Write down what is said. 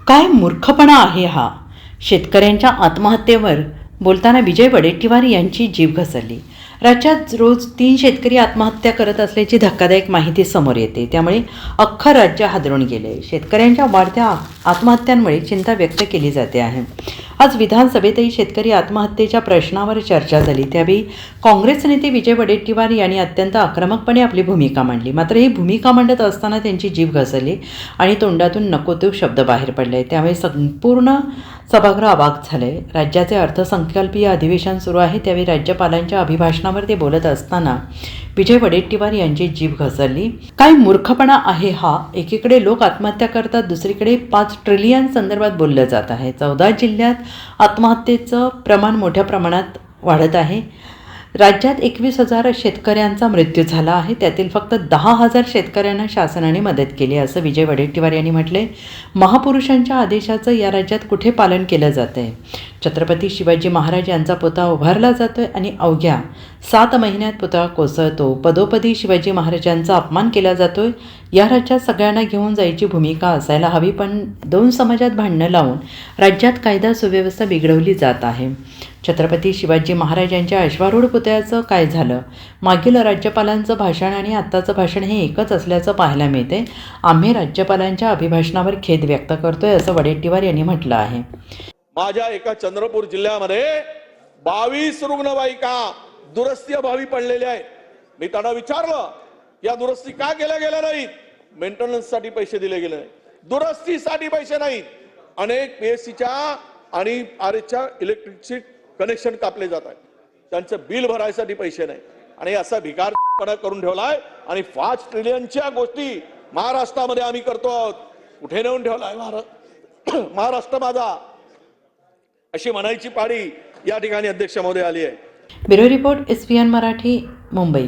काय मूर्खपणा आहे हा. शेतकऱ्यांच्या आत्महत्येवर बोलताना विजय वडेट्टीवार यांची जीभ घसरली. राज्यात रोज 3 शेतकरी आत्महत्या करत असल्याची धक्कादायक माहिती समोर येते. त्यामुळे अख्खं राज्य हादरून गेले. शेतकऱ्यांच्या वाढत्या आत्महत्यांमुळे चिंता व्यक्त केली जाते आहे. आज विधानसभेतही शेतकरी आत्महत्येच्या प्रश्नावर चर्चा झाली. त्यावेळी काँग्रेस नेते विजय वडेट्टीवार यांनी अत्यंत आक्रमकपणे आपली भूमिका मांडली. मात्र ही भूमिका मांडत असताना त्यांची जीभ घसरली आणि तोंडातून नको ते शब्द बाहेर पडले. त्यामुळे संपूर्ण सभागृह अवाक झाले. राज्याचे अर्थसंकल्पीय अधिवेशन सुरू आहे. त्यावेळी राज्यपालांच्या अभिभाषणावर ते बोलत असताना विजय वडेट्टीवार यांची जीभ घसरली. काय मूर्खपणा आहे हा. एकीकडे लोक आत्महत्या करतात, दुसरीकडे 5 ट्रिलियन संदर्भात बोललं जात आहे. 14 जिल्ह्यात आत्महत्येचं प्रमाण मोठ्या प्रमाणात वाढत आहे. राज्यात 21,000 शेतकऱ्यांचा मृत्यू झाला आहे. त्यातील फक्त 10,000 शेतकऱ्यांना शासनाने मदत केली असं विजय वडेट्टीवार यांनी म्हटले. महापुरुषांच्या आदेशाचं या राज्यात कुठे पालन केलं जात आहे. छत्रपती शिवाजी महाराज यांचा पुतळा उभारला जातोय आणि अवघ्या 7 महिन्यात पुतळा कोसळतो. पदोपदी शिवाजी महाराजांचा अपमान केला जातोय. या राज्यात सगळ्यांना घेऊन जायची भूमिका असायला हवी, पण 2 समाजात भांडणं लावून राज्यात कायदा सुव्यवस्था बिघडवली जात आहे. छत्रपती शिवाजी महाराजांच्या अश्वारूढ पुतळ्याचं काय झालं. मागील राज्यपालांचं भाषण आणि आत्ताचं भाषण हे एकच असल्याचं पाहायला मिळते. आम्ही राज्यपालांच्या अभिभाषणावर खेद व्यक्त करतोय असं वडेट्टीवार यांनी म्हटलं आहे. माझ्या एका चंद्रपूर जिल्ह्यामध्ये 22 रुग्णवाहिका दुरुस्ती अभावी पडलेल्या आहेत. मी त्यांना विचारलं या दुरुस्ती का केल्या गेल्या नाहीत. मेंटेनन्ससाठी पैसे दिले गेले नाहीत, दुरुस्तीसाठी पैसे नाहीत. अनेक पीएससीच्या आणि आरएसच्या इलेक्ट्रिकचे कनेक्शन कापले जात आहेत, त्यांचं बिल भरायसाठी पैसे नाही. आणि असा भिकारपणा करून ठेवलाय. आणि 5 ट्रिलियनच्या गोष्टी महाराष्ट्रामध्ये आम्ही करतो आहोत. कुठे नेऊन ठेवलाय महाराष्ट्र माझा, अशी म्हणायची पाळी या ठिकाणी अध्यक्ष महोदय आली आहे. Bureau report SVN Marathi, Mumbai.